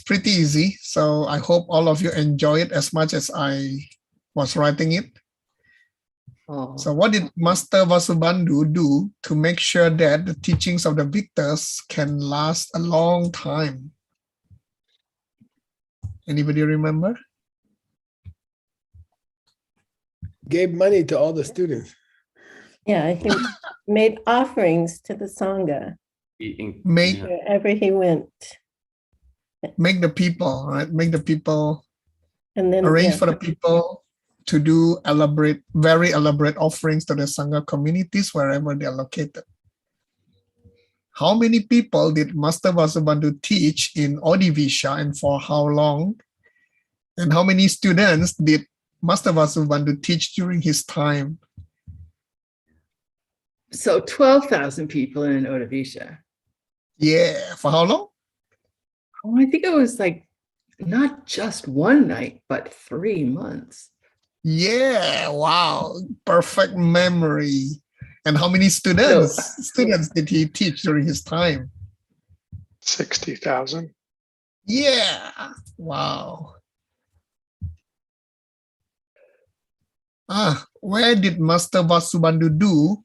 pretty easy. So I hope all of you enjoy it as much as I was writing it. Oh. So what did Master Vasubandhu do to make sure that the teachings of the victors can last a long time? Anybody remember? Gave money to all the students. Yeah, he made offerings to the Sangha Make wherever he went. the people, right? Make the people, And then arrange for the people to do very elaborate offerings to the Sangha communities wherever they are located. How many people did Master Vasubandhu teach in Odivisha and for how long? And how many students did Master Vasubandhu teach during his time? So 12,000 people in Odavisha. Yeah, for how long? Oh, I think it was like not just one night, but 3 months. Yeah, wow, perfect memory. And how many students did he teach during his time? 60,000. Yeah, wow. Where did Master Vasubandhu do?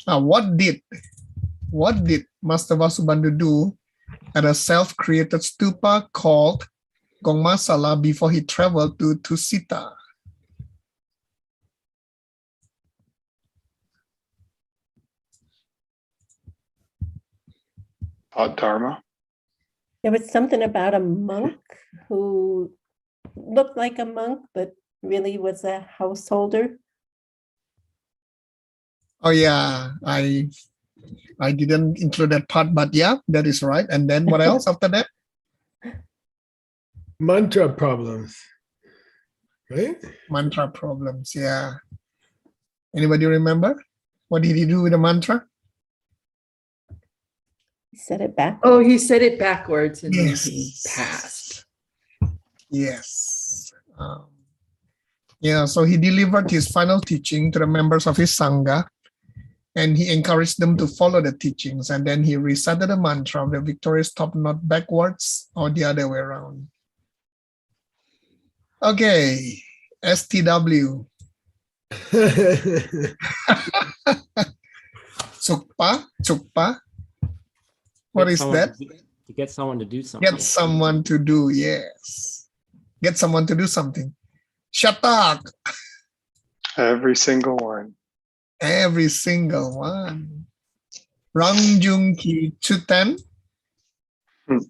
What did Master Vasubandhu do at a self-created stupa called Gongmasala before he traveled to Tusita? Dharma. there was something about a monk who looked like a monk, but really was a householder. Oh yeah, I didn't include that part, but yeah, that is right. And then what else after that? Mantra problems, right? Mantra problems, yeah. Anybody remember? What did he do with the mantra? He said it back. Oh, he said it backwards and Yes. then he passed. Yes. Yeah, so he delivered his final teaching to the members of his Sangha, and he encouraged them to follow the teachings, and then he recited the mantra of the victorious top knot backwards or the other way around. Okay, STW. Chukpa. What is that? To get someone to do something. Get someone to do, yes. Get someone to do something. Shatak. Every single one. Every single one. Rangjung Ki Chutan. A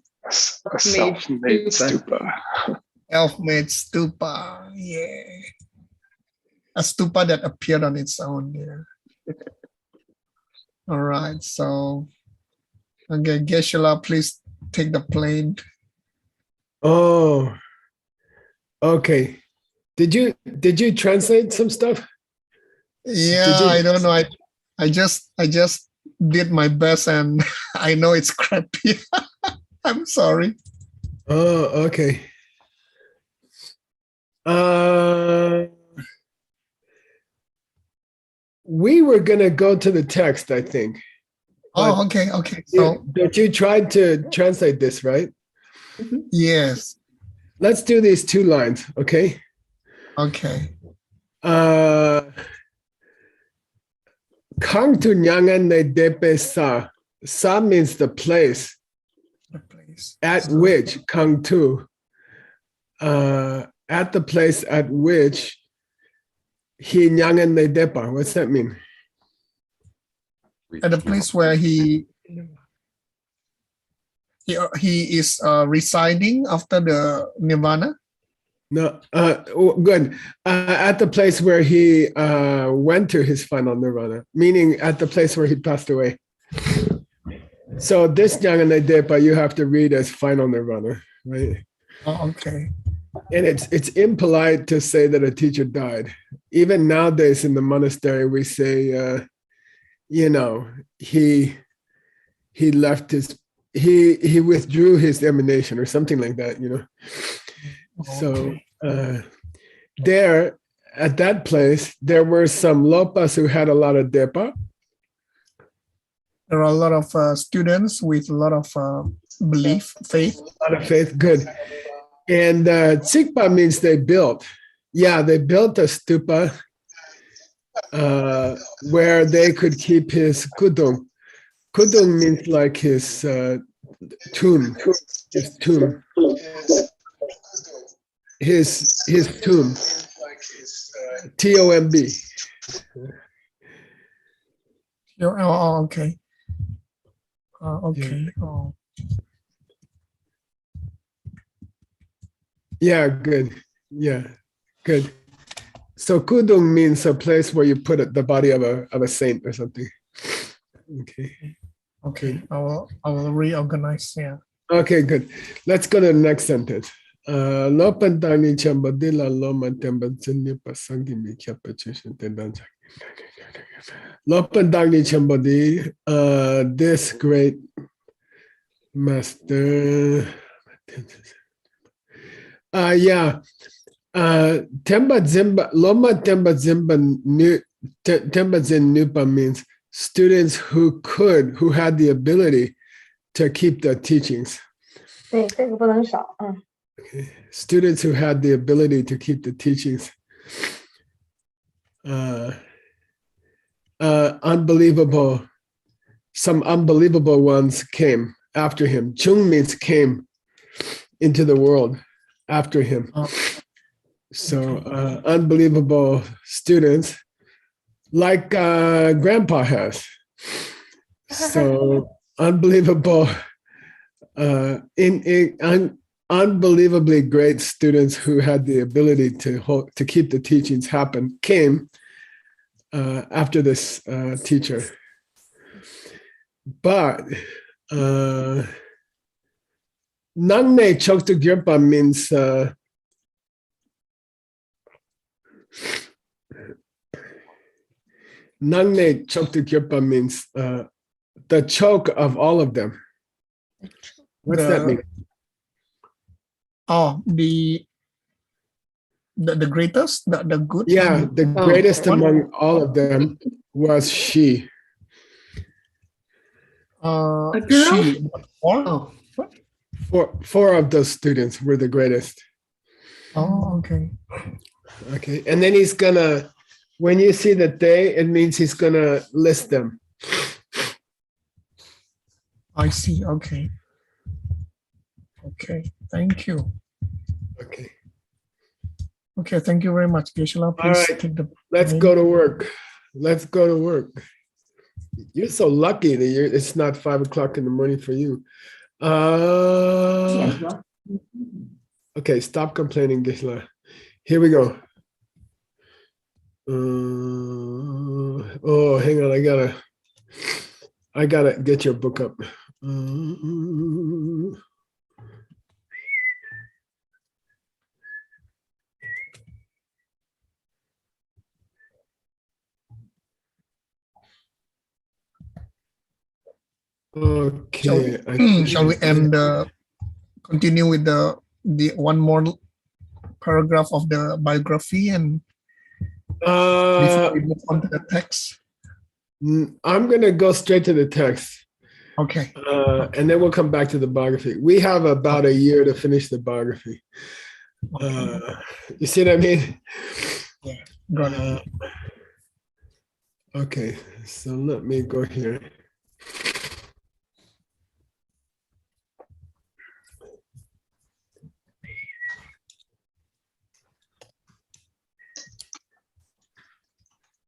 self-made stupa. Self-made stupa. Yeah. A stupa that appeared on its own. Yeah. All right. So, okay, Geshe-la, please take the plane. Oh, okay. Did you translate some stuff? Yeah, I don't know. I just did my best, and I know it's crappy. I'm sorry. Oh, okay. We were gonna go to the text, I think. Oh, okay. So, But you tried to translate this, right? yes. Let's do these 2 lines, okay? Okay. Kang tu nyangan ne depe sa. Sa means the place The place. at which Kang tu. At the place at which he nyangan ne depa. What's that mean? At the place where he is residing after the nirvana. No, good. At the place where he went to his final nirvana, meaning at the place where he passed away. So this Jnanadepa you have to read as final nirvana, right? Oh, okay. And it's impolite to say that a teacher died. Even nowadays in the monastery, we say, he left he withdrew his emanation or something like that, So there, at that place, there were some lopas who had a lot of depa. There are a lot of students with a lot of belief, faith. A lot of faith. Good. And tsikpa means they built. Yeah, they built a stupa where they could keep his kudung. Kudung means like his tomb. His tomb. His tomb. Tomb. Oh, okay. Okay. Oh. Yeah, good. Yeah, good. So kudung means a place where you put the body of a saint or something. Okay. Okay. I will reorganize. Yeah. Okay, good. Let's go to the next sentence. Lopandani chambadila loma tembatsini pasangi mi kapachushin tendanjak. Lopandani chambadi, this great master. Temba Zimba, Loma Temba Zimba Temba Zin Nupa means students who had the ability to keep the teachings. 对，这个不能少，嗯。 Students who had the ability to keep the teachings. Unbelievable, some unbelievable ones came after him. Chung means came into the world after him. So unbelievable students like Grandpa has. So unbelievable, unbelievably great students who had the ability to keep the teachings happen came after this teacher. But Nangne Choktu Gyurpa means Nangne Choktu Gyurpa means the choke of all of them. What's that mean? Oh, the greatest, the good. Yeah, the greatest among all of them was she. A girl? She. Or? Oh, Four of those students were the greatest. Oh, okay. Okay, and then he's gonna, when you see the they, it means he's gonna list them. I see. Okay. Okay. Thank you. Okay, Okay. Thank you very much, Geshe-la. Please right. take the. let's go to work. Let's go to work. You're so lucky that it's not 5 o'clock in the morning for you. Okay, stop complaining, Geshe-la. Here we go. Oh, hang on, I gotta get your book up. Okay. Shall we end? Continue with the one more paragraph of the biography and before we move on to the text. I'm gonna go straight to the text. Okay. And then we'll come back to the biography. We have about a year to finish the biography. You see what I mean? Yeah, got it. Okay, so let me go here.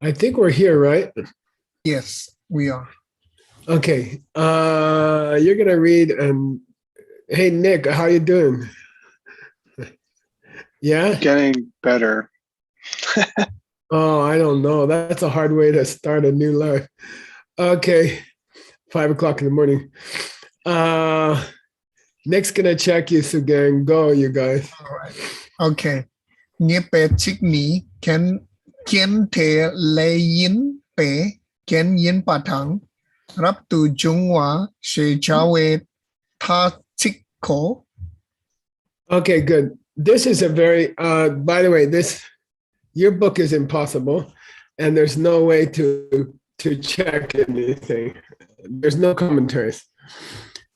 I think we're here, right? Yes, we are. Okay, you're gonna read and hey Nick, how you doing? Yeah? Getting better. Oh, I don't know. That's a hard way to start a new life. Okay, 5 o'clock in the morning. Nick's gonna check you, Sugeng. Go, you guys. All right. Okay. Nghĩa pe chích ní kiến thể lê yin pe kiến yin pa thang rap tu jung wa she chawe tha chích ko. Okay, good. This is a very, by the way, your book is impossible and there's no way to check anything. There's no commentaries.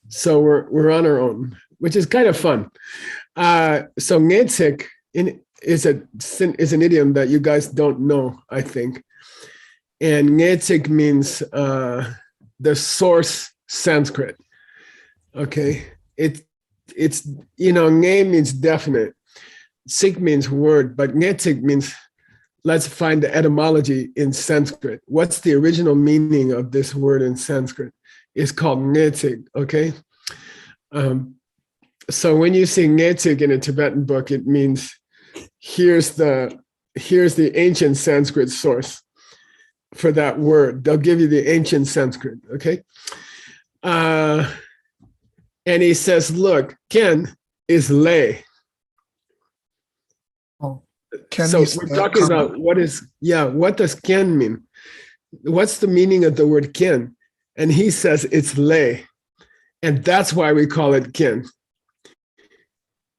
So we're on our own, which is kind of fun. So ngetsik is an idiom that you guys don't know, I think. And ngetsik means the source Sanskrit. Okay, it's nge means definite, sik means word, but ngetsik means let's find the etymology in Sanskrit. What's the original meaning of this word in Sanskrit? It's called ngetsik. Okay, so when you see ngetsik in a Tibetan book, it means here's the ancient Sanskrit source for that word. They'll give you the ancient Sanskrit. Okay. And he says, look, Ken is lay. Oh, Ken So is we're the talking karma. about what does Ken mean? What's the meaning of the word Ken? And he says it's lay. And that's why we call it Ken.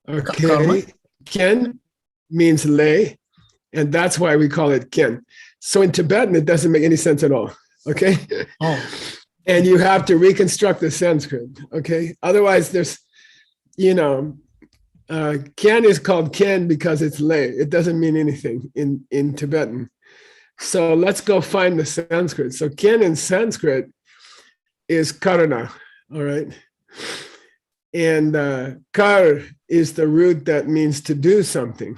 Karma? Okay. Ken means lay, and that's why we call it Ken. So in Tibetan, it doesn't make any sense at all. Okay. Oh, And you have to reconstruct the Sanskrit. Okay. Otherwise, there's, Ken is called Ken because it's lay. It doesn't mean anything in Tibetan. So let's go find the Sanskrit. So Ken in Sanskrit is karana. All right. And kar is the root that means to do something.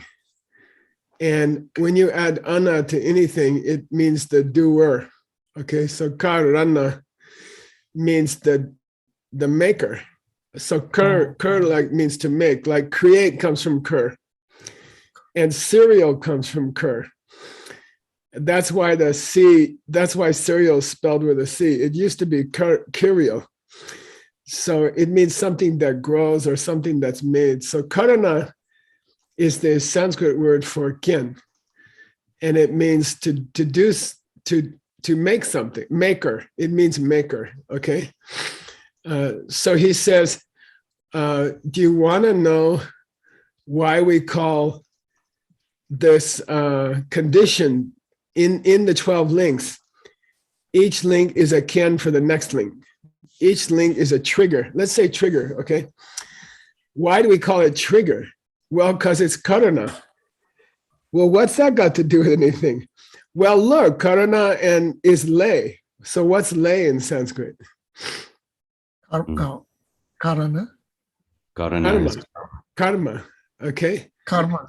And when you add ana to anything, it means the doer. Okay, so karana means the maker. So kur like means to make, like create comes from kur. And cereal comes from kur. That's why cereal is spelled with a C. It used to be cereal. So it means something that grows or something that's made. So karana is the Sanskrit word for kin, and it means to make something. Maker. It means maker. Okay. So he says, do you want to know why we call this condition in the 12 links? Each link is a kin for the next link. Each link is a trigger. Let's say trigger, okay? Why do we call it trigger? Well, because it's karana. Well, what's that got to do with anything? Well, look, karana and is lay. So what's lay in Sanskrit? karana? Karma, okay? Karma.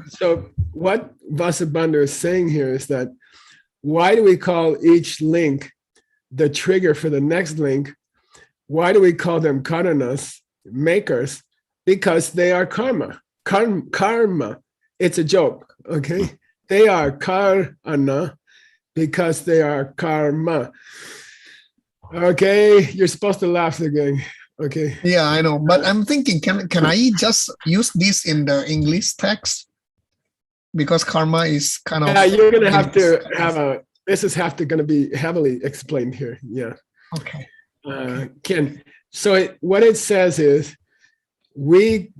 So what Vasubandhu is saying here is that why do we call each link the trigger for the next link? Why do we call them karanas, makers? Because they are karma. Karma. It's a joke, okay? They are karana because they are karma. Okay, you're supposed to laugh again. Okay. Yeah, I know. But I'm thinking, can I just use this in the English text? Because karma is kind of... Yeah, you're going to have to have this is going to be heavily explained here. Yeah. Okay. Ken, so what it says is we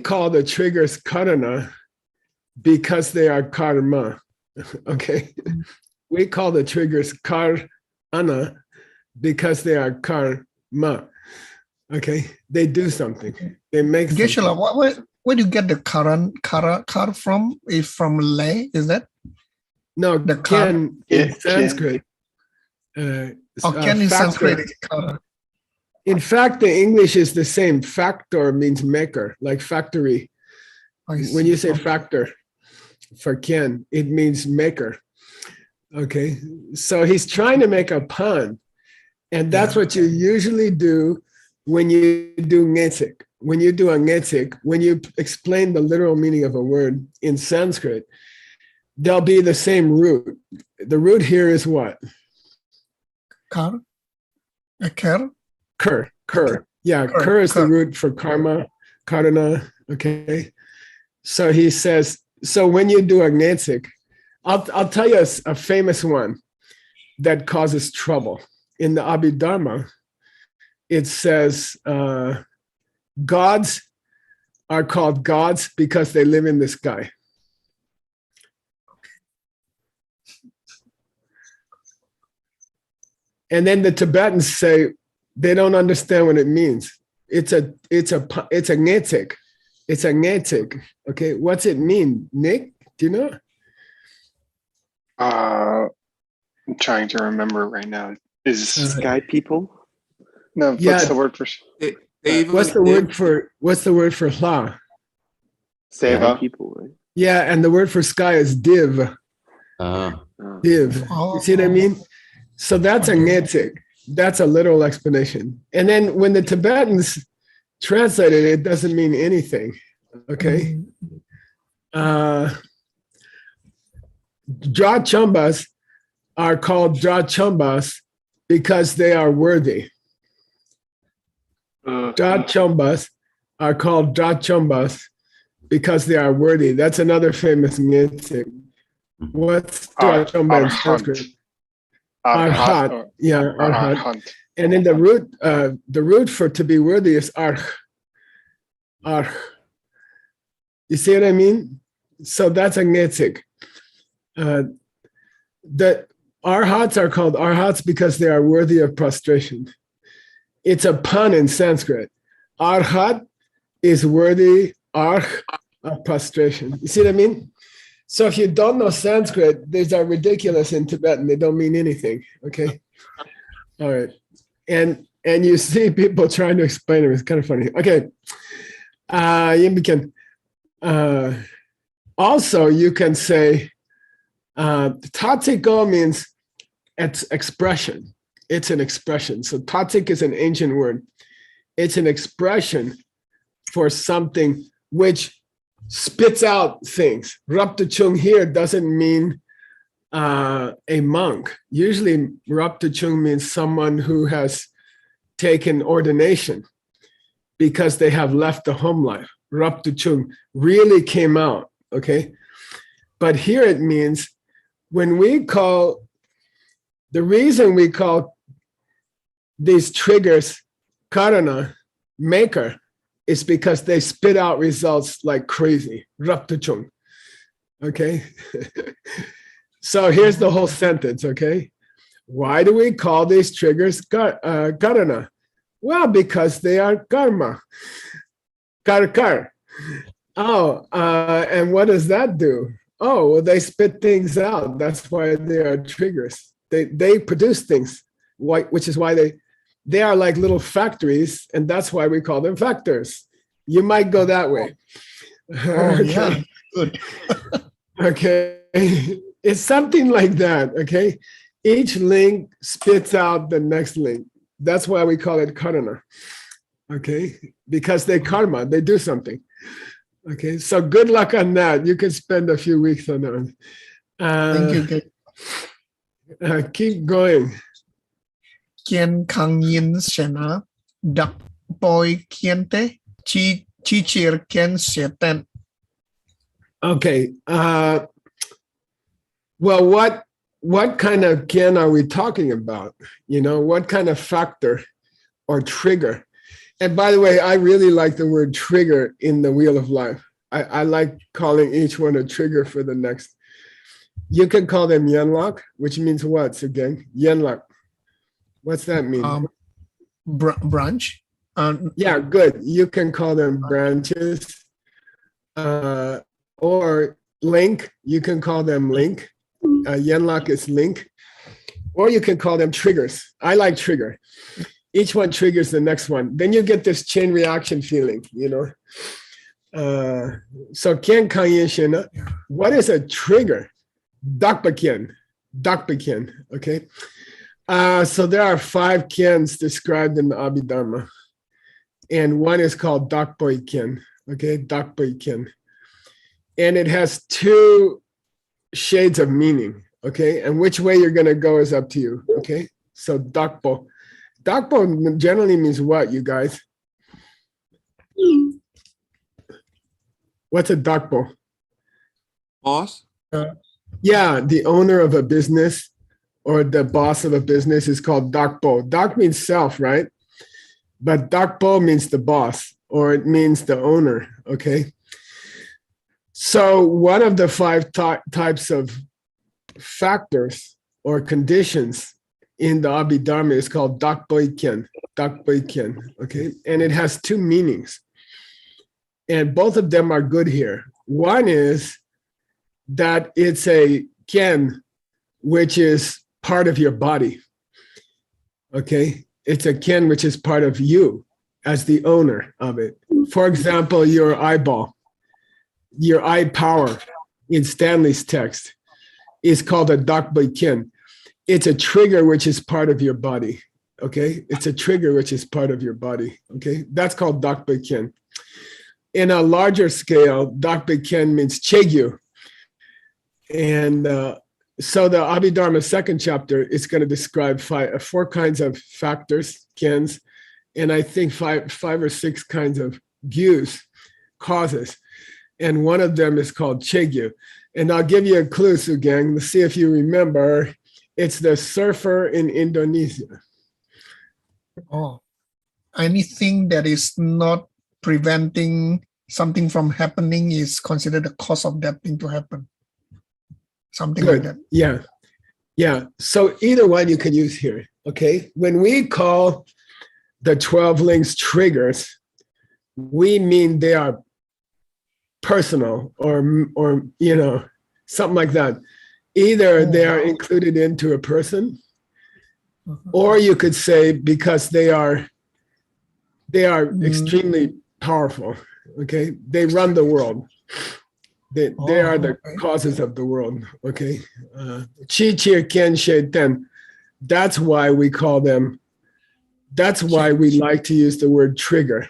call the triggers karana because they are karma. Okay. We call the triggers karana because they are karma. Okay. They do something. They make something. Geshe-la, where do you get the kar from? Is from lay? Is that? No, The ken in Sanskrit. Ken in Sanskrit is kara. In fact, the English is the same. Factor means maker, like factory. When you say factor for Ken, it means maker. Okay, so he's trying to make a pun, and that's what you usually do when you do ngetsik. When you do a ngetsik, when you explain the literal meaning of a word in Sanskrit, they'll be the same root. The root here is what? Kar? A ker? Kur. Yeah, kur is the root for karma, karana. Okay. So he says, so when you do a ngetsik, I'll tell you a famous one that causes trouble. In the Abhidharma, it says gods are called gods because they live in the sky. And then the Tibetans say they don't understand what it means. It's a ngetik. It's a ngetik. Okay, what's it mean, Nick? Do you know? I'm trying to remember right now. Is sky people? No, Yeah. what's the word for What's the word for hla? Seva? People, right? Yeah, and the word for sky is div. Div. Oh. You see what I mean? So that's a ngetik. That's a literal explanation. And then when the Tibetans translate it, it doesn't mean anything. Okay. Drachumbas are called Drachumbas because they are worthy. Drachumbas are called Drachumbas because they are worthy. That's another famous ngetik. What's Drachumba in Sanskrit? Arhat. Yeah, arhat. And then the root for to be worthy is arh. Arh. You see what I mean? So that's a ngetik. The arhats are called arhats because they are worthy of prostration. It's a pun in Sanskrit. Arhat is worthy of prostration. You see what I mean? So if you don't know Sanskrit, these are ridiculous in Tibetan. They don't mean anything. Okay. All right. And you see people trying to explain it. It's kind of funny. Okay. Also, you can say tatiko means it's expression. It's an expression. So tatik is an ancient word. It's an expression for something which spits out things. Raptuchung here doesn't mean a monk. Usually Raptuchung means someone who has taken ordination because they have left the home life. Raptuchung really came out, okay? But here it means when we call, the reason we call these triggers karana, maker, is because they spit out results like crazy. Raptuchung. Okay? So here's the whole sentence, okay? Why do we call these triggers karana? Well, because they are karma. Karkar. Oh, and what does that do? Oh, well, they spit things out. That's why they are triggers. They produce things, which is why they are like little factories, and that's why we call them factors. You might go that way. Oh, yeah, good. Okay, it's something like that, okay? Each link spits out the next link. That's why we call it karana, okay? Because they karma, they do something. Okay, so good luck on that. You can spend a few weeks on that. Thank you. Keep going. Kien Kang Yin Sena, Dak Boy Kiente, Chi Chir Kien Sieten. Okay. Well, what kind of kien are we talking about? You know, what kind of factor or trigger? And by the way, I really like the word trigger in the Wheel of Life. I like calling each one a trigger for the next. You can call them yenlok, which means what, Sugeng? Yenlok. What's that mean? Branch. Yeah, good. You can call them branches. Or link, you can call them link. Yenlok is link. Or you can call them triggers. I like trigger. Each one triggers the next one. Then you get this chain reaction feeling, you know. So Kien Kanyin Shena, what is a trigger? Dakpa Kien, okay? So there are 5 kiens described in the Abhidharma. And one is called Dakpoi Kien, okay? Dakpoi Kien. And it has 2 shades of meaning, okay? And which way you're gonna go is up to you, okay? So Dakpo. Dakpo generally means what, you guys? What's a Dakpo? Boss? Yeah, the owner of a business or the boss of a business is called Dakpo. Dak means self, right? But Dakpo means the boss, or it means the owner, okay? So one of the 5 types of factors or conditions in the Abhidharma is called Dakboikyen, okay? And it has two meanings. And both of them are good here. One is that it's a kyen, which is part of your body, okay? It's a kyen which is part of you as the owner of it. For example, your eyeball, your eye power in Stanley's text is called a Dakboikyen. It's a trigger which is part of your body, okay? It's a trigger which is part of your body, okay? That's called Dakboikyen. In a larger scale, Dakboikyen means Chegyu. And so the Abhidharma second chapter is going to describe four kinds of factors, kyens, and I think five or six kinds of gyus, causes. And one of them is called Chegyu. And I'll give you a clue, Sugeng, to see if you remember. It's the surfer in Indonesia. Oh, anything that is not preventing something from happening is considered the cause of that thing to happen. Something like that. Yeah. Yeah. So either one you can use here. Okay. When we call the 12 links triggers, we mean they are personal or you know, something like that. Either they are included into a person, or you could say because they are extremely powerful. Okay. They run the world. They are the causes of the world, okay? Chi Chi Ken She Ten. That's why we call them, that's why we like to use the word trigger,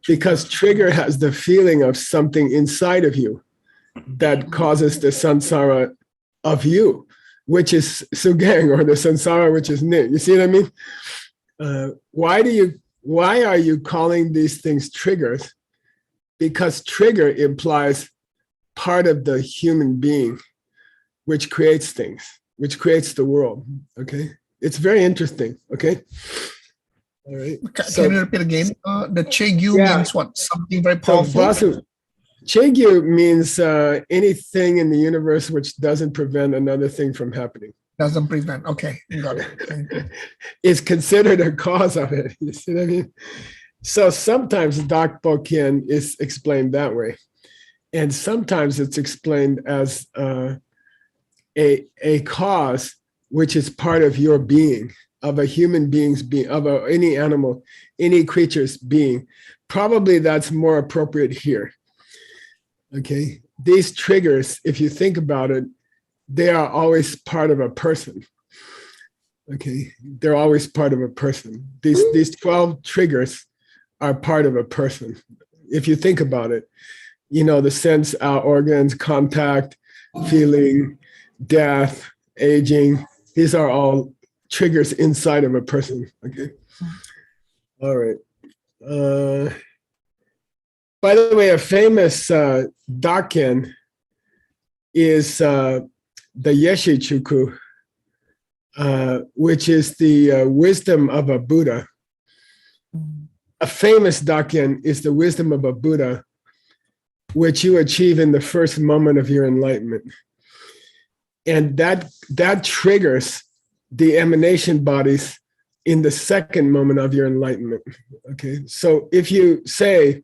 because trigger has the feeling of something inside of you that causes the samsara of you, which is Sugeng, or the samsara, which is Ni. You see what I mean? Why are you calling these things triggers? Because trigger implies part of the human being, which creates things, which creates the world, okay? It's very interesting, okay? All right. Can you repeat again? The Chegyu means what? Something very powerful? So Chegyu means anything in the universe which doesn't prevent another thing from happening. Doesn't prevent. Okay, got it. Thank you. It's considered a cause of it. You see what I mean? So sometimes Dakboikyen is explained that way. And sometimes it's explained as a cause which is part of your being, of a human being's being, of any animal, any creature's being. Probably that's more appropriate here. Okay, these triggers, if you think about it, they are always part of a person. Okay, they're always part of a person. These 12 triggers are part of a person. If you think about it, you know, the sense organs, contact, feeling, death, aging, these are all triggers inside of a person, okay? All right. By the way, a famous Dakken is the Yeshichuku, which is the wisdom of a Buddha. A famous Dakken is the wisdom of a Buddha, which you achieve in the first moment of your enlightenment. And that triggers the emanation bodies in the second moment of your enlightenment, okay? So if you say,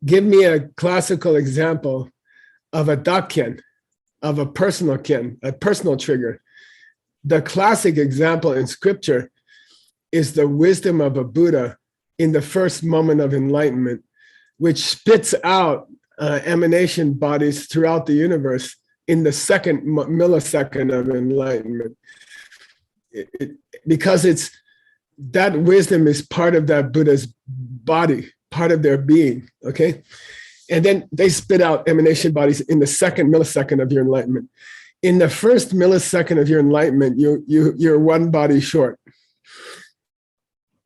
give me a classical example of a dakken, of a personal ken, a personal trigger, the classic example in scripture is the wisdom of a Buddha in the first moment of enlightenment, which spits out emanation bodies throughout the universe in the second millisecond of enlightenment. Because it's that wisdom is part of that Buddha's body, part of their being, okay? And then they spit out emanation bodies in the second millisecond of your enlightenment. In the first millisecond of your enlightenment, you're one body short.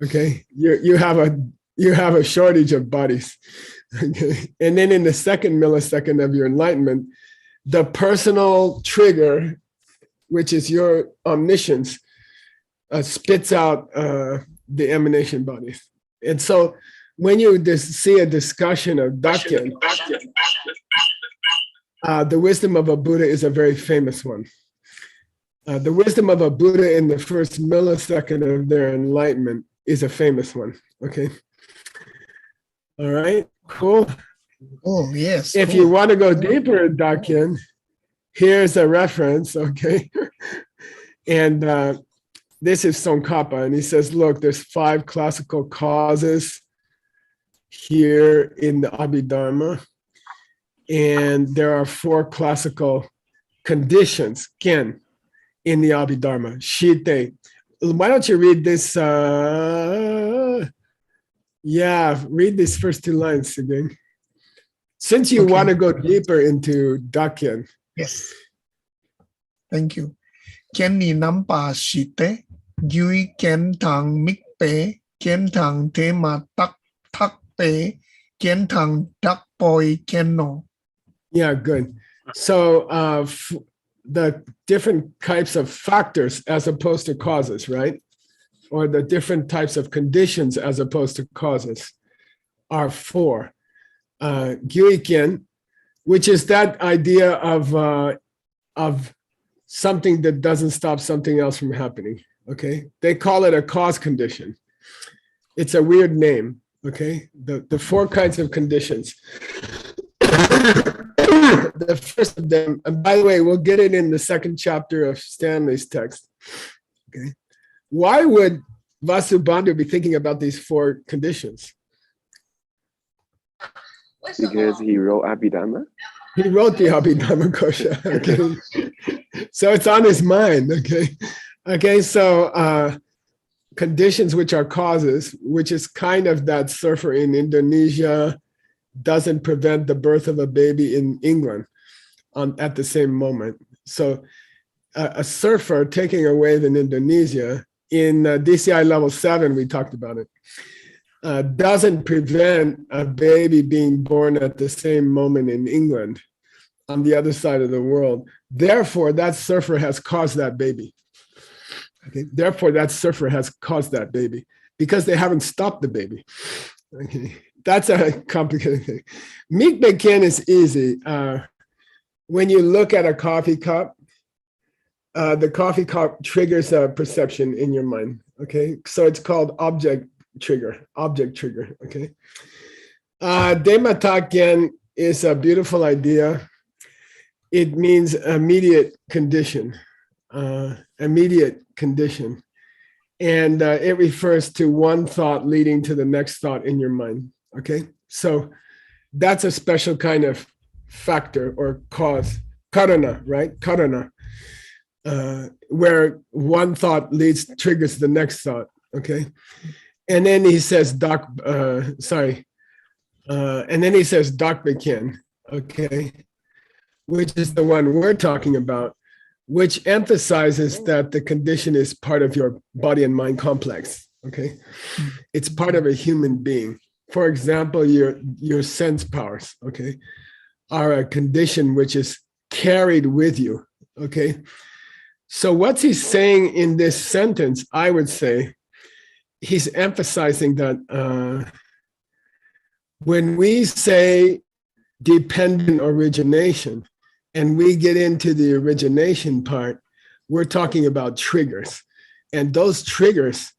Okay, you have a shortage of bodies. Okay, and then in the second millisecond of your enlightenment, the personal trigger, which is your omniscience, spits out the emanation bodies. And so when you see a discussion of Dakken, the wisdom of a Buddha is a very famous one. The wisdom of a Buddha in the first millisecond of their enlightenment is a famous one. Okay. All right. Cool. Oh, yes. If you want to go deeper, Dakin, here's a reference. Okay. And this is Tsongkhapa, and he says, look, there's 5 classical causes here in the Abhidharma, and there are 4 classical conditions, Ken, in the Abhidharma, Shite. Why don't you read this? Read these first 2 lines again. Since you want to go deeper into Dakin. Yes. Thank you. Ken ni nampa shite, gui ken tang mikpe, ken tang tema tak takpe, ken tang dak poi kenno. Yeah, good. So the different types of factors as opposed to causes, right? Or the different types of conditions as opposed to causes are 4. Gyuiken, which is that idea of something that doesn't stop something else from happening. Okay, they call it a cause condition. It's a weird name. Okay, the 4 kinds of conditions. The first of them, and by the way, we'll get it in the 2nd chapter of Stanley's text. Okay, why would Vasubandhu be thinking about these 4 conditions? Because he wrote Abhidharma. He wrote the Abhidharma Kosha. Okay, so it's on his mind. Okay. So conditions which are causes, which is kind of that surfer in Indonesia doesn't prevent the birth of a baby in England at the same moment. So a surfer taking a wave in Indonesia, in DCI level 7, we talked about it, doesn't prevent a baby being born at the same moment in England on the other side of the world. Therefore, that surfer has caused that baby. Okay? Therefore, that surfer has caused that baby because they haven't stopped the baby. Okay? That's a complicated thing. Mikpe Ken is easy. When you look at a coffee cup, the coffee cup triggers a perception in your mind. Okay, so it's called object trigger. Okay. Demata Ken is a beautiful idea. It means immediate condition. And it refers to one thought leading to the next thought in your mind. Okay, so that's a special kind of factor or cause, karana, right? Karana, where one thought triggers the next thought. Okay, and then he says and then he says Dakbakin, okay, which is the one we're talking about, which emphasizes that the condition is part of your body and mind complex. Okay, it's part of a human being. For example, your sense powers, okay, are a condition which is carried with you, okay? So what's he saying in this sentence? I would say he's emphasizing that when we say dependent origination and we get into the origination part, we're talking about triggers. And those triggers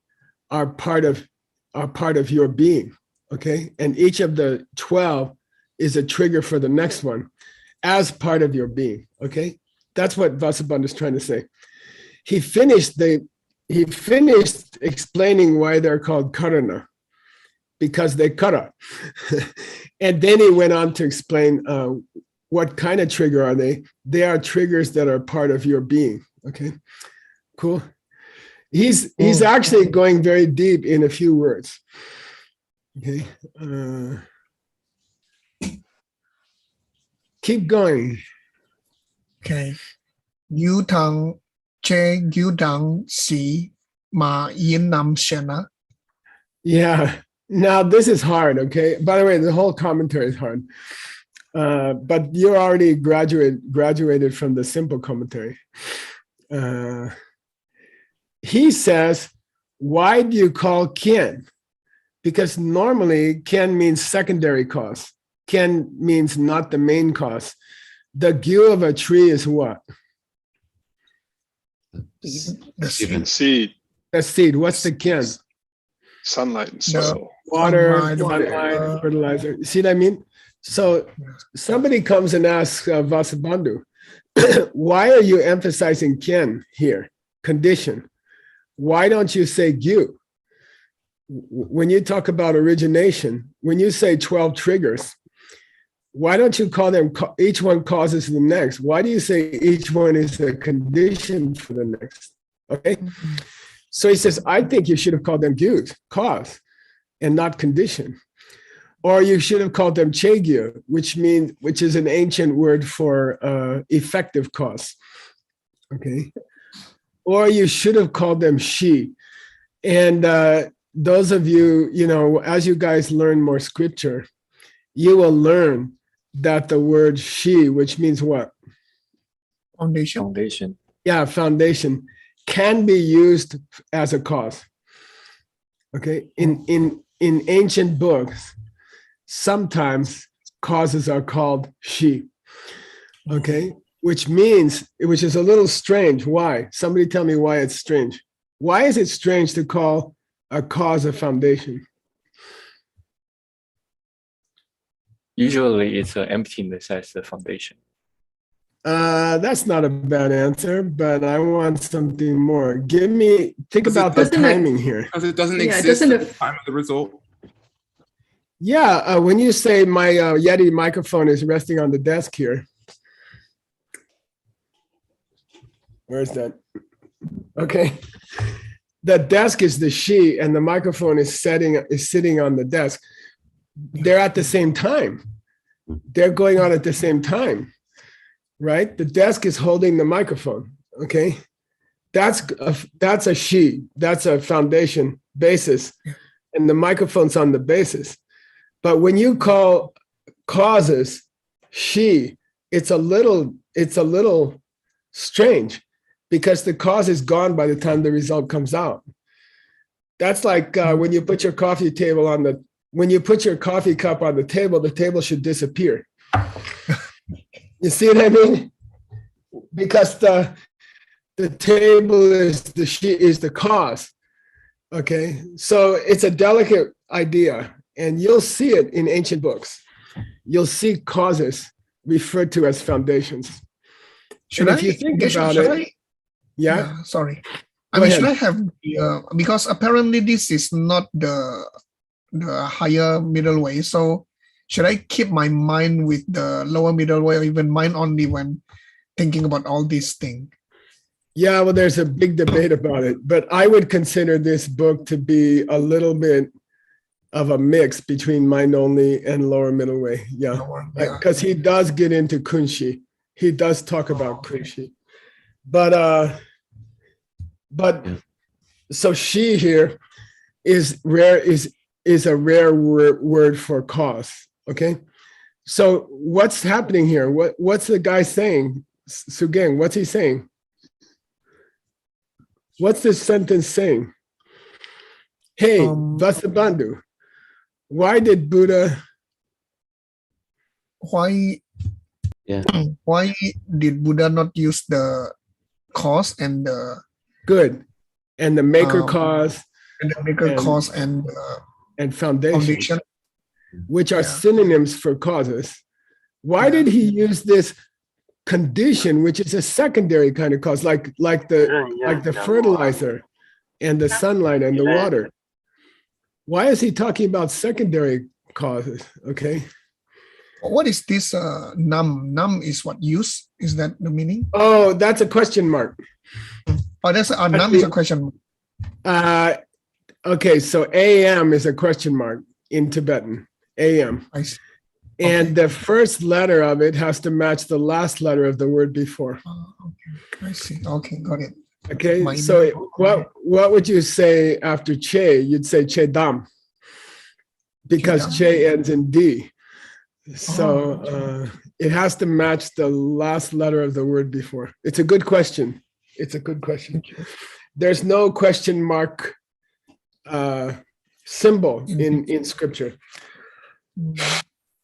are part of your being. Okay, and each of the 12 is a trigger for the next one as part of your being. Okay, that's what Vasubandhu is trying to say. He finished explaining why they're called karana, because they kara. And then he went on to explain what kind of trigger are they. They are triggers that are part of your being. Okay, cool. He's actually going very deep in a few words. Okay. Keep going. Okay. Yu tang che yu dang si ma yin nam shena. Yeah. Now this is hard. Okay. By the way, the whole commentary is hard. But you're already graduated from the simple commentary. He says, why do you call kin? Because normally ken means secondary cause. Ken means not the main cause. The gyu of a tree is what? The Given. Seed, The seed. What's the kin? sunlight, and soil. Water, sunlight, sunlight, fertilizer. You see what I mean? So somebody comes and asks Vasubandhu, why are you emphasizing kin here? Condition. Why don't you say gyu? When you talk about origination, when you say 12 triggers, why don't you call them, each one causes the next? Why do you say each one is a condition for the next? Okay. So he says, I think you should have called them gyus, cause, and not condition. Or you should have called them chegyu, which is an ancient word for effective cause. Okay. Or you should have called them shi. And those of you, as you guys learn more scripture, you will learn that the word shi, which means what? Foundation. Yeah, foundation, can be used as a cause. Okay. In ancient books, sometimes causes are called shi. Okay. Which is a little strange. Why? Somebody tell me why it's strange. Why is it strange to call a cause a foundation? Usually it's emptiness as the foundation. That's not a bad answer, but I want something more. Think about the doesn't timing here. Because it doesn't Yeah, it exist doesn't at the time of the result. Yeah, when you say my Yeti microphone is resting on the desk here. Where's that? Okay. The desk is the she and the microphone is sitting on the desk. They're at the same time. They're going on at the same time, right? The desk is holding the microphone, okay? That's a she, that's a foundation basis, and the microphone's on the basis. But when you call causes she, it's a little strange because the cause is gone by the time the result comes out. That's like when you put your coffee cup on the table should disappear. You see what I mean? Because the table is the cause. Okay, so it's a delicate idea, and you'll see it in ancient books. You'll see causes referred to as foundations. If you think about it, yeah. Sorry. Go ahead. Should I have because apparently this is not the higher middle way. So should I keep my mind with the lower middle way, or even mind only when thinking about all these things? Yeah, well, there's a big debate about it, but I would consider this book to be a little bit of a mix between mind only and lower middle way. Yeah, because he does get into kunshi. He does talk about kunshi, but so she here is rare, is a rare word for cause. Okay, so what's happening here? What's the guy saying? Sugeng, what's he saying? What's this sentence saying? Hey, Vasubandhu, why did Buddha? Why did Buddha not use the cause and the good and the maker cause and the maker cause and foundation, which are synonyms for causes? Why did he use this condition, which is a secondary kind of cause, like the fertilizer and the sunlight and the water? Why is he talking about secondary causes? Okay. What is this nam? Nam is what use? Is that the meaning? Oh, that's a question mark. Oh, that's nam is a question mark. Okay, so AM is a question mark in Tibetan. AM. I see. And the first letter of it has to match the last letter of the word before. Okay, I see. Okay, got it. Okay, so what would you say after che? You'd say che dam, because che ends in D. So it has to match the last letter of the word before. It's a good question. It's a good question. There's no question mark symbol in scripture.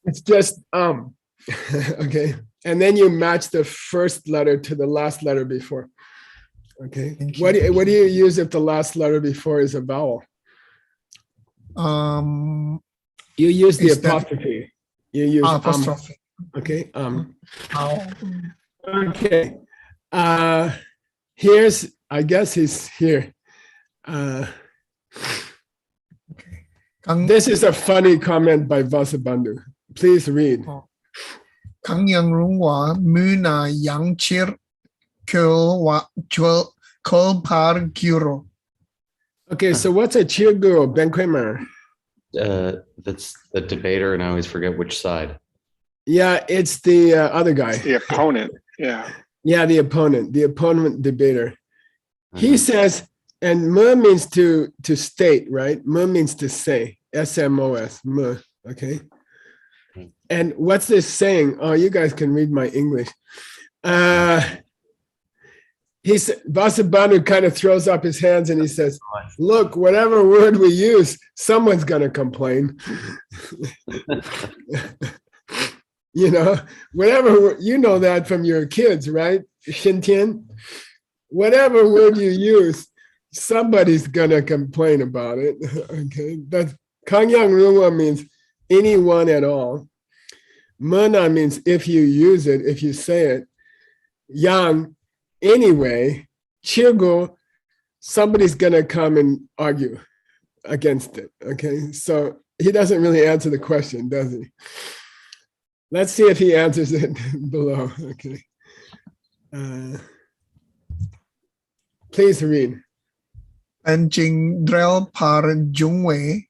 It's just okay, and then you match the first letter to the last letter before. Okay. Thank you. What do you use if the last letter before is a vowel? You use the Is that apostrophe. You use apostrophe? Okay. Ow. Okay. Here's, I guess he's here. Kang This is a funny comment by Vasubandhu. Please read. Kang yang rung wa muna yang chir kul par guro. Okay, so what's a chirguro, Ben Kramer? That's the debater, and I always forget which side. Yeah, it's the other guy. The opponent. Yeah. Yeah, the opponent debater. He says, and me means to state, right? Me means to say, S-M-O-S, me, okay? And what's this saying? Oh, you guys can read my English. Vasubandhu kind of throws up his hands and he says, look, whatever word we use, someone's going to complain. You know, whatever, you know that from your kids, right? Shintian, whatever word you use, somebody's going to complain about it. Okay, that's Kangyang Rungwa means anyone at all. Mana means if you use it, if you say it. Yang, anyway. Chirgo, somebody's going to come and argue against it. Okay, so he doesn't really answer the question, does he? Let's see if he answers it below. Okay. Please read. And jing drel par jungwe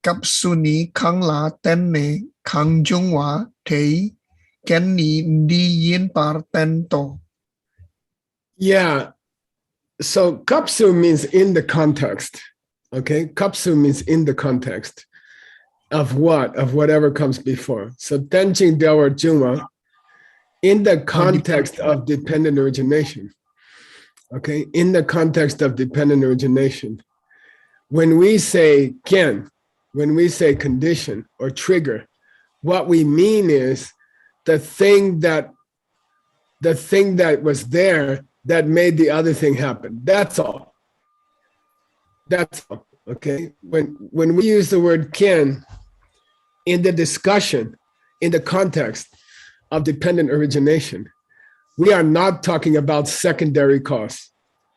kap suni kang la tenne kang jungwa tei ken ni di yin par tento. Yeah. So kapsu means in the context. Okay. Kapsu means in the context of what? Of whatever comes before. So tenjing dewa jungwa in the context of dependent origination. Okay. In the context of dependent origination. When we say ken, when we say condition or trigger, what we mean is the thing that was there that made the other thing happen. That's all. That's all. Okay. When we use the word ken in the discussion, in the context of dependent origination, we are not talking about secondary cause.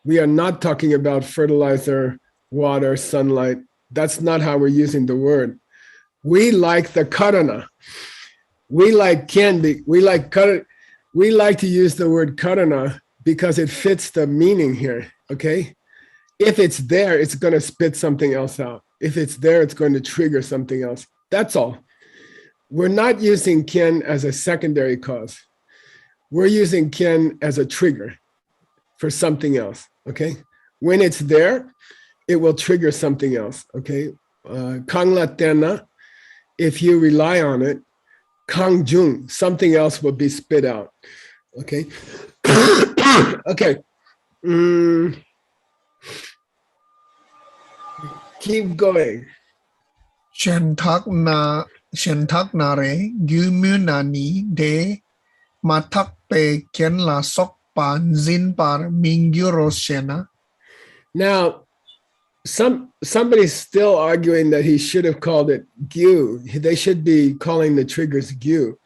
We are not talking about fertilizer, water, sunlight. That's not how we're using the word. We like the karana. We like candy. We like to use the word karana because it fits the meaning here. Okay. If it's there, it's going to spit something else out. If it's there, it's going to trigger something else. That's all. We're not using ken as a secondary cause. We're using ken as a trigger for something else. Okay. When it's there, it will trigger something else. Okay. Kang la tena, if you rely on it, kang jung, something else will be spit out. Okay. Okay. Keep going. Shen tak nare gu mu na ni de matak pe ken la sok pan zin par mingyuro shena. Now, somebody's still arguing that he should have called it Gyu. They should be calling the triggers Gyu,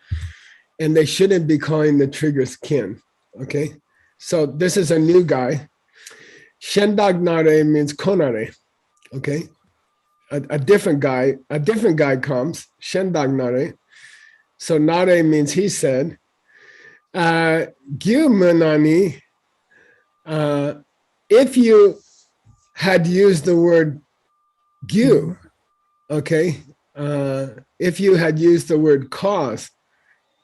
and they shouldn't be calling the triggers Kin. Okay, so this is a new guy. Shendagnare means konare. Okay, a different guy comes. Shendagnare. So nare means he said. Gyu munani. If you had used the word gyu, okay, if you had used the word cause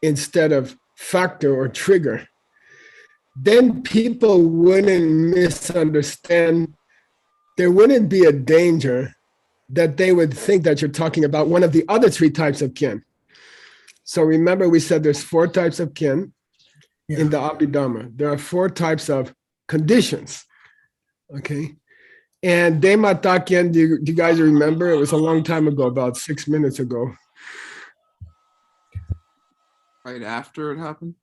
instead of factor or trigger, then people wouldn't misunderstand. There wouldn't be a danger that they would think that you're talking about one of the other three types of kin. So remember, we said there's 4 types of kin in the Abhidhamma. There are 4 types of conditions, okay? And Dema Takyen, do you guys remember? It was a long time ago, about 6 minutes ago. Right after it happened?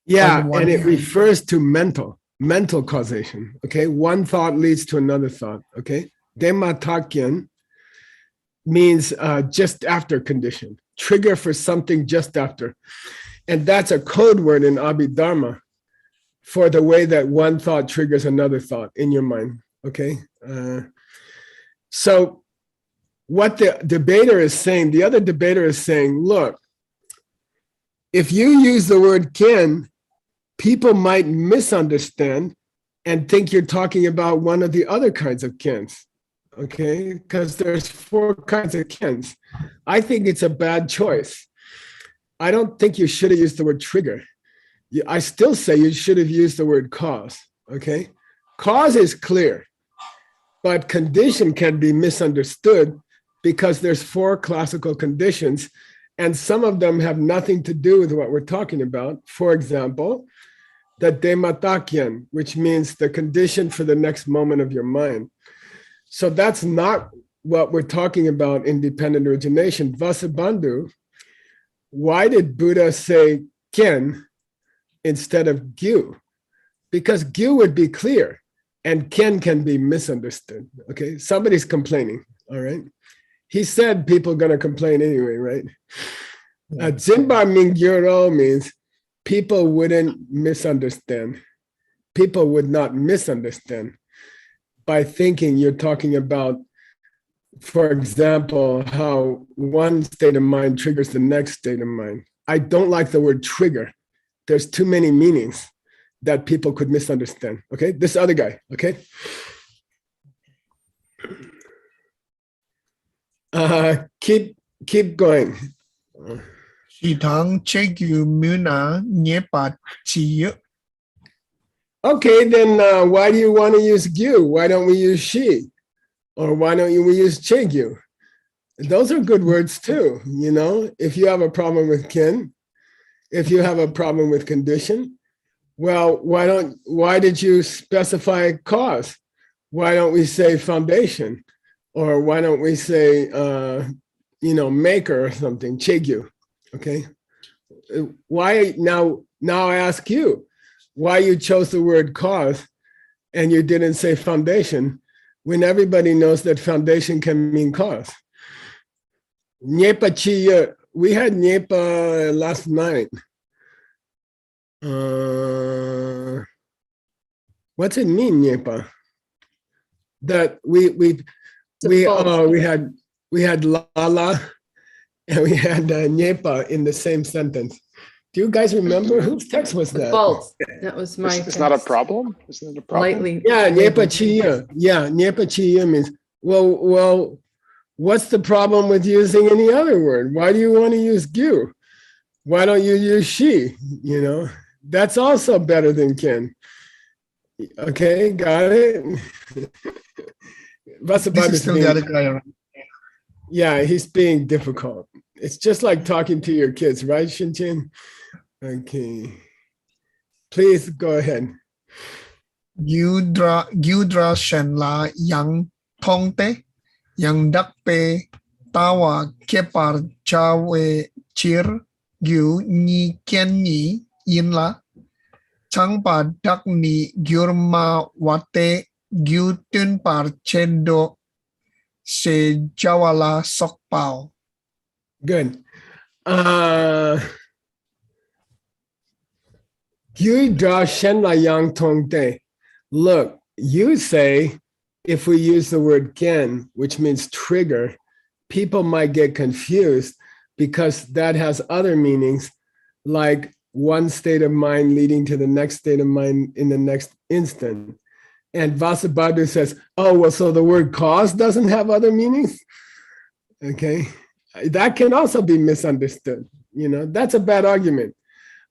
Yeah, Like 1 and it year. refers to mental. mental causation. Okay, one thought leads to another thought. Okay, Dematakyan means just after condition, trigger for something just after. And that's a code word in Abhidharma for the way that one thought triggers another thought in your mind. Okay, so what the debater is saying, the other debater is saying, look, if you use the word kin, people might misunderstand and think you're talking about one of the other kinds of kins. Okay, because there's 4 kinds of kins. I think it's a bad choice. I don't think you should have used the word trigger. I still say you should have used the word cause. Okay, cause is clear, but condition can be misunderstood because there's 4 classical conditions, and some of them have nothing to do with what we're talking about. For example, the Dematakyan, which means the condition for the next moment of your mind. So that's not what we're talking about in dependent origination. Vasubandhu, why did Buddha say ken instead of gyu? Because gyu would be clear and ken can be misunderstood. Okay, somebody's complaining, all right? He said people are going to complain anyway, right? Zinbar Mingyuro means people wouldn't misunderstand. People would not misunderstand by thinking you're talking about, for example, how one state of mind triggers the next state of mind. I don't like the word trigger. There's too many meanings that people could misunderstand. Okay, this other guy, okay? Keep going. Chỉ thắng check you muna nyepa chi. Okay, then why do you want to use gyu? Why don't we use she? Or why don't we use chegyu? Those are good words too, you know? If you have a problem with kin, if you have a problem with condition, well, why did you specify cause? Why don't we say foundation? Or why don't we say, maker or something, chegyu, okay? Why, now I ask you, why you chose the word cause and you didn't say foundation when everybody knows that foundation can mean cause? Nyepa chiya, we had nyepa last night. What's it mean, nyepa? That we had lala and we had nyepa in the same sentence. Do you guys remember whose text was that? False. That was my It's not a text. problem? Isn't it a problem? Lightly. Yeah, nyepa chiya. Yeah, nyepa chiya means, well, what's the problem with using any other word? Why do you want to use gyu? Why don't you use she? You know, that's also better than kin. Okay, got it? This is still the other guy, right? Yeah, he's being difficult. It's just like talking to your kids, right, Shinchin? Okay. Please go ahead. Gyudra Shenla Yang Tongte Yang Dakpe Tawa Kepar Chawe Chir Gyu Ni Ken Ni Yinla Changpa Dak Ni Gyurma Wate Gyu Tun Par Chendo Se Jawala Sokpao. Good. Gyudra Shenla Yang Tongte. Look, you say if we use the word ken, which means trigger, people might get confused because that has other meanings, like one state of mind leading to the next state of mind in the next instant. And Vasubandhu says, oh, well, so the word cause doesn't have other meanings? Okay, that can also be misunderstood. You know, that's a bad argument.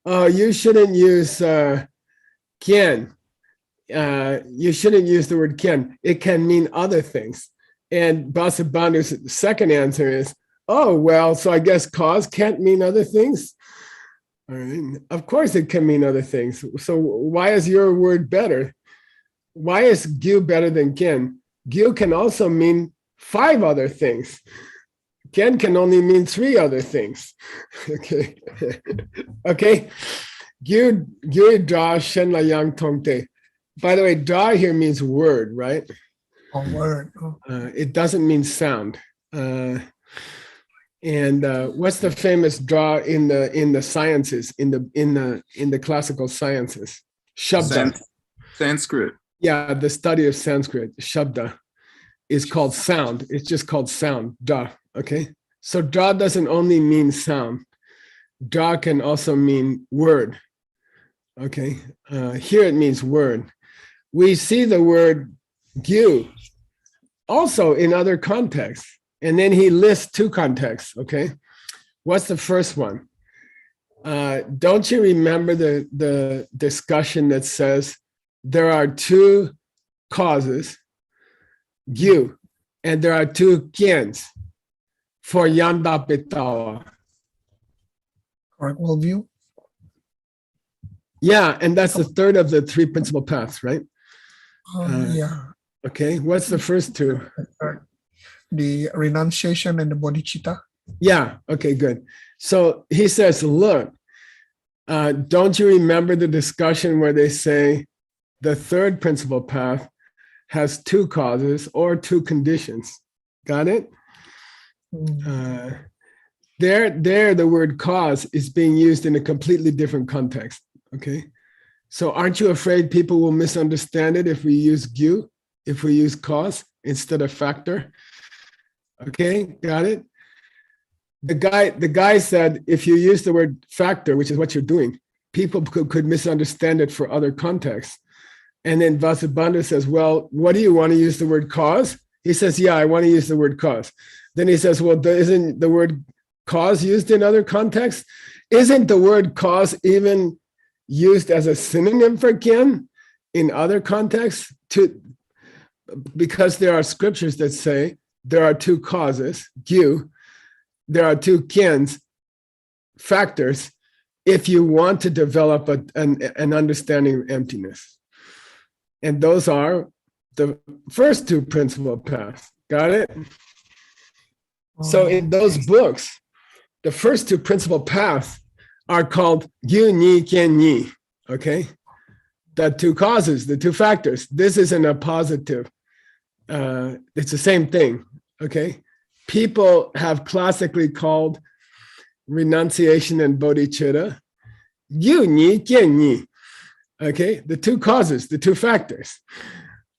Oh, you shouldn't use ken. You shouldn't use the word ken. It can mean other things. And Vasubandhu's second answer is, oh, well, so I guess cause can't mean other things? All right. Of course it can mean other things. So why is your word better? Why is gyu better than ken? Gyu can also mean 5 other things. Ken can only mean 3 other things. Okay. Okay. Gyu dra shen la yang tongte. By the way, da here means word, right? Oh, word. Oh, It doesn't mean sound. And what's the famous draw in the sciences, in the classical sciences? Shabda. Sanskrit. Yeah, the study of Sanskrit, Shabda, is called sound. It's just called sound, da. Okay. So da doesn't only mean sound. Da can also mean word. Okay. Here it means word. We see the word gyu also in other contexts. And then he lists two contexts, okay? What's the first one? Don't you remember the discussion that says there are two causes, gyu, and there are two kiens for yanda pitawa? correct worldview. Yeah, and that's the third of the three principal paths, right? Yeah. Okay, what's the first two? The renunciation and the bodhicitta. Yeah, okay, good. So he says, look, don't you remember the discussion where they say the third principal path has two causes or two conditions? Got it? There, the word cause is being used in a completely different context, okay? So aren't you afraid people will misunderstand it if we use gyu, if we use cause instead of factor? Okay, got it? The guy said, if you use the word factor, which is what you're doing, people could misunderstand it for other contexts. And then Vasubandhu says, well, what do you want to use the word cause? He says, yeah, I want to use the word cause. Then he says, well, isn't the word cause used in other contexts? Isn't the word cause even used as a synonym for kin in other contexts? Because there are scriptures that say there are two causes, gyu, there are two kiens, factors, if you want to develop an understanding of emptiness. And those are the first two principal paths. Got it? So in those books, the first two principal paths are called gyu ni kien ni, okay? The two causes, the two factors. This isn't a positive. It's the same thing, okay? People have classically called renunciation and bodhicitta gyu ni kien ni, okay? The two causes, the two factors,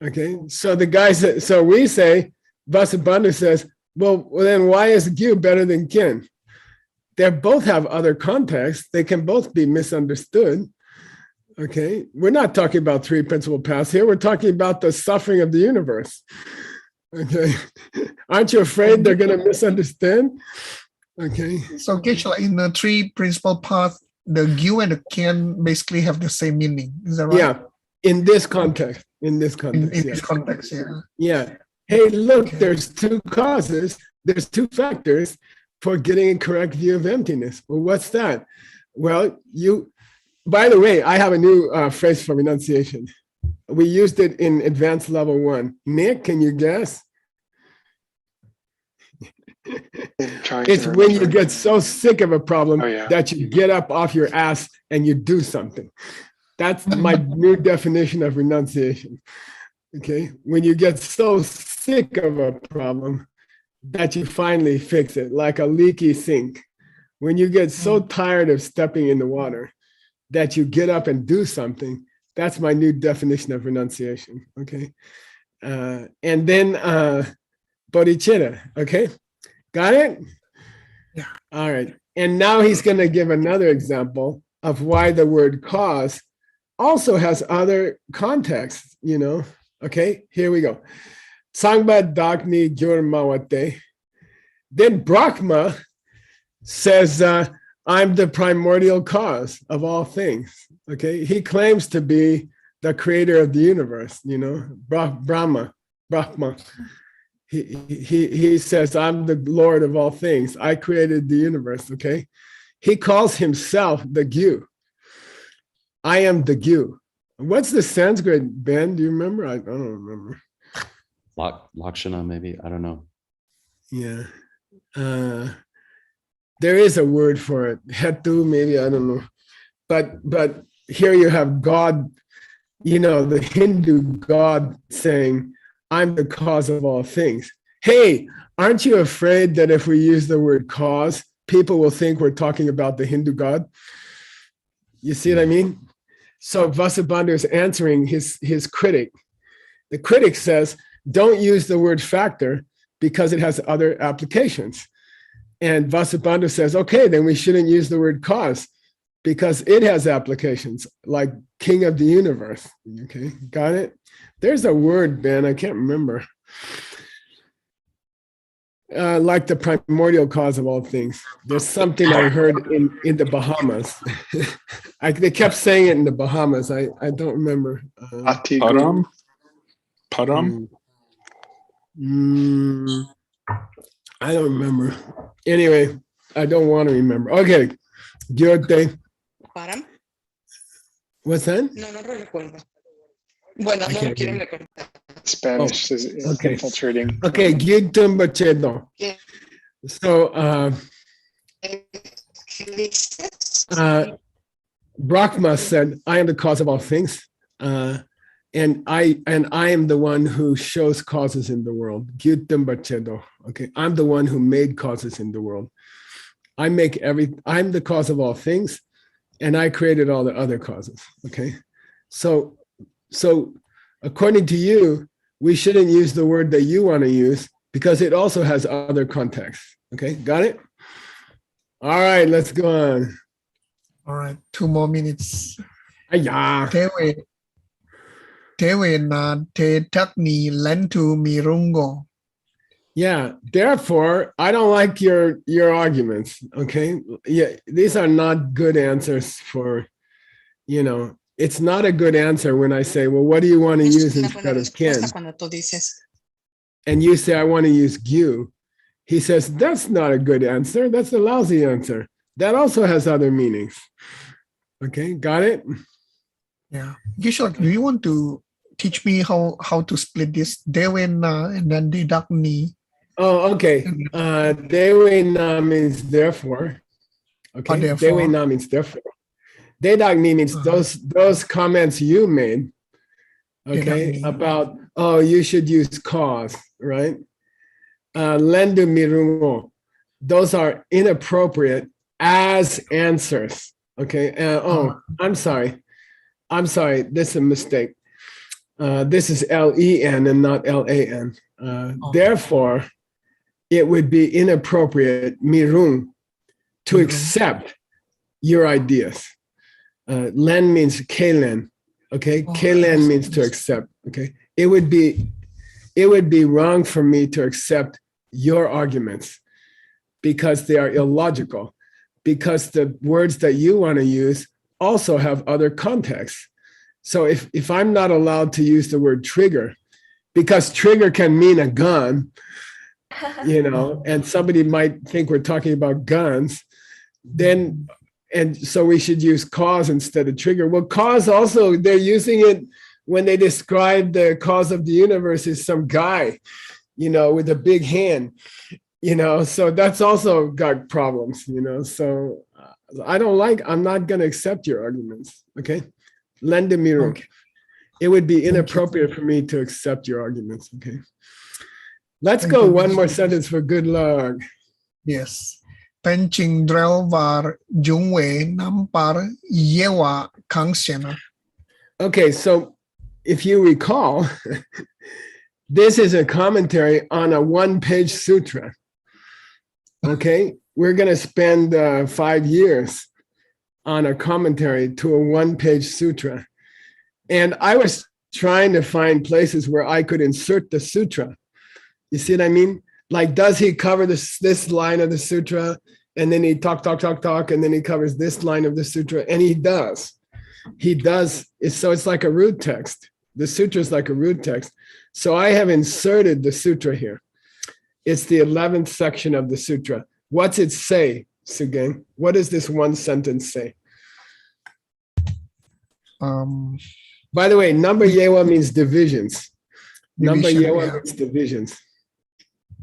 okay? So the guy said, so we say, Vasubandhu says, well, then why is gyu better than kin? They both have other contexts. They can both be misunderstood. Okay, we're not talking about three principal paths here. We're talking about the suffering of the universe. Okay, aren't you afraid they're going to misunderstand? Okay. So, Geshe, in the three principal paths, the gyu and the kien basically have the same meaning. Is that right? Yeah, in this context. In this context. In this context, yeah. Yeah. Hey, look, there's two causes. There's two factors for getting a correct view of emptiness. Well, what's that? Well, by the way, I have a new phrase for renunciation. We used it in advanced level 1. Nick, can you guess? It's when you get so sick of a problem that you get up off your ass and you do something. That's my new definition of renunciation. Okay, when you get so sick of a problem that you finally fix it, like a leaky sink. When you get so tired of stepping in the water that you get up and do something, that's my new definition of renunciation, okay? And then bodhicitta, okay? Got it? Yeah. All right. And now he's going to give another example of why the word cause also has other contexts, you know? Okay, here we go. Sangba Dagni Gyur Mawate. Then Brahma says, I'm the primordial cause of all things. Okay, he claims to be the creator of the universe, you know, Brahma. He says, I'm the Lord of all things. I created the universe, okay? He calls himself the gyu. I am the gyu. What's the Sanskrit, Ben? Do you remember? I don't remember. Lakshana, maybe. I don't know. Yeah. There is a word for it. Hetu, maybe, I don't know. But here you have God the Hindu god saying, I'm the cause of all things. Hey, aren't you afraid that if we use the word cause, people will think we're talking about the Hindu god? You see what I mean? So Vasubandhu is answering his critic. The critic says, don't use the word factor because it has other applications. And Vasubandhu says, okay, then we shouldn't use the word cause because it has applications like king of the universe. Okay, got it? There's a word, Ben, I can't remember. Like the primordial cause of all things. There's something I heard in the Bahamas. They kept saying it in the Bahamas. I don't remember. Atigu. Param? I don't remember. Anyway, I don't want to remember. Okay. Gyote. ¿Param? What's that? No, no lo recuerdo. Bueno, I no lo can't quieren remember. recordar. Spanish is okay. infiltrating. Okay, Gyutum Bachedo. ¿Qué So dices? Brahma said, I am the cause of all things. And I am the one who shows causes in the world. Gyutum Bachedo. Okay, I'm the one who made causes in the world. I'm the cause of all things, and I created all the other causes. Okay. So according to you, we shouldn't use the word that you want to use because it also has other contexts. Okay, got it? All right, let's go on. All right, 2 more minutes. Ayah. Tewe na te takni lentu mirungo. Yeah, therefore, I don't like your arguments. Okay. Yeah, these are not good answers for, it's not a good answer when I say, well, what do you want to use instead of can? And you say, I want to use gyu. He says, that's not a good answer. That's a lousy answer. That also has other meanings. Okay, got it? Yeah. Gishak, do you want to teach me how to split this dewena and then didakni? Oh, okay. Dewena means therefore. Okay, therefore. Dewena means therefore. Dedagni means those comments you made, okay, about, you should use cause, right? Lendu mirungo, those are inappropriate as answers, okay? I'm sorry, this is a mistake. This is L-E-N and not L-A-N. Therefore, it would be inappropriate, mirung, to accept your ideas. Len means kelen, okay? Kelen means to accept, okay? It would be wrong for me to accept your arguments because they are illogical, because the words that you want to use also have other contexts. So if I'm not allowed to use the word trigger, because trigger can mean a gun, and somebody might think we're talking about guns, and so we should use cause instead of trigger. Well, cause also, they're using it when they describe the cause of the universe as some guy, with a big hand, so that's also got problems, so I'm not going to accept your arguments, okay? Lendemiru. Okay. It would be inappropriate for me to accept your arguments, okay? Let's go one more sentence for good luck. Yes. Penching drel var jungwe nampar yewa kangshena. Okay, so if you recall, this is a commentary on a one-page sutra. Okay, we're going to spend 5 years on a commentary to a one-page sutra. And I was trying to find places where I could insert the sutra. You see what I mean? Like, does he cover this line of the sutra? And then he talk, and then he covers this line of the sutra. And he does. So it's like a root text. The sutra is like a root text. So I have inserted the sutra here. It's the 11th section of the sutra. What's it say, Sugeng? What does this one sentence say? By the way, number yewa means divisions. Number yewa means divisions.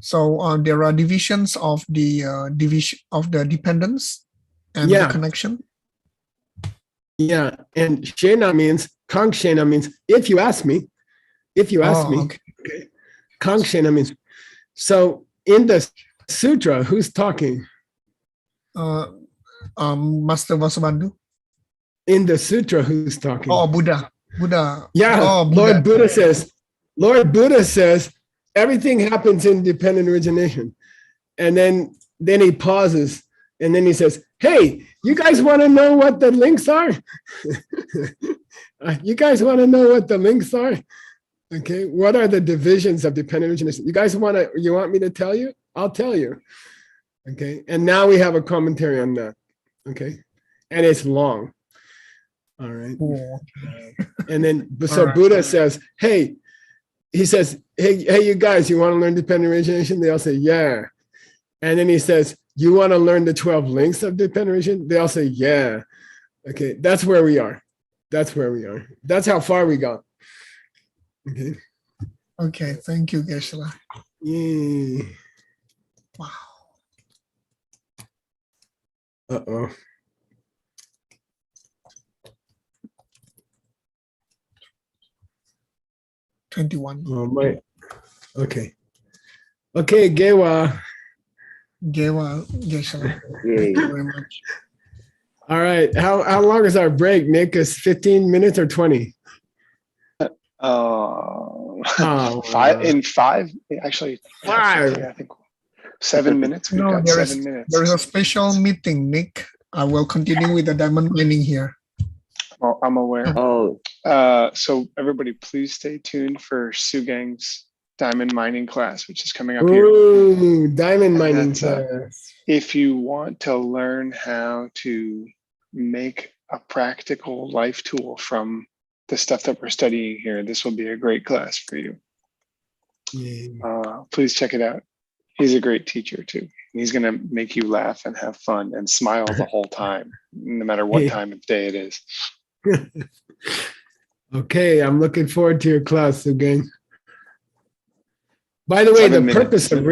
So there are divisions of the division of the dependence and the connection. Yeah, and shena means Kangshena means if you ask me. If you ask me. Okay. Okay. Kangshena means. So in the sutra, who's talking? Master Vasubandhu. In the sutra, who's talking? Oh, Buddha. Buddha. Yeah, Oh, Lord Buddha says, everything happens in dependent origination. And then he pauses and then he says, hey, you guys want to know what the links are? You guys want to know what the links are? Okay, what are the divisions of dependent origination? You want me to tell you? I'll tell you. Okay, and now we have a commentary on that. Okay, and it's long. All right. Oh, And then, so right. Buddha says, hey, he says, hey, you guys, you want to learn dependent origination? They all say, yeah. And then he says, you want to learn the 12 links of dependent origination? They all say, yeah. Okay, that's where we are. That's where we are. That's how far we got. Okay. Okay, thank you, Geshe-la. Yay. Wow. Uh-oh. $21. Oh, my. Okay. Okay, Gewa. Gewa, Geshe-la. Thank you very much. All right. How long is our break, Nick? Is 15 minutes or 20? Actually, Five. I think 7 minutes. We've got 7 minutes. There is a special meeting, Nick. I will continue with the diamond mining here. Well, I'm aware. So everybody, please stay tuned for Sugeng's diamond mining class, which is coming up here. Ooh, diamond And mining that's, class. If you want to learn how to make a practical life tool from the stuff that we're studying here, this will be a great class for you. Please check it out. He's a great teacher too. He's going to make you laugh and have fun and smile the whole time, no matter what time of day it is. Okay, I'm looking forward to your class again. By the way, 7 the purpose minutes. of reading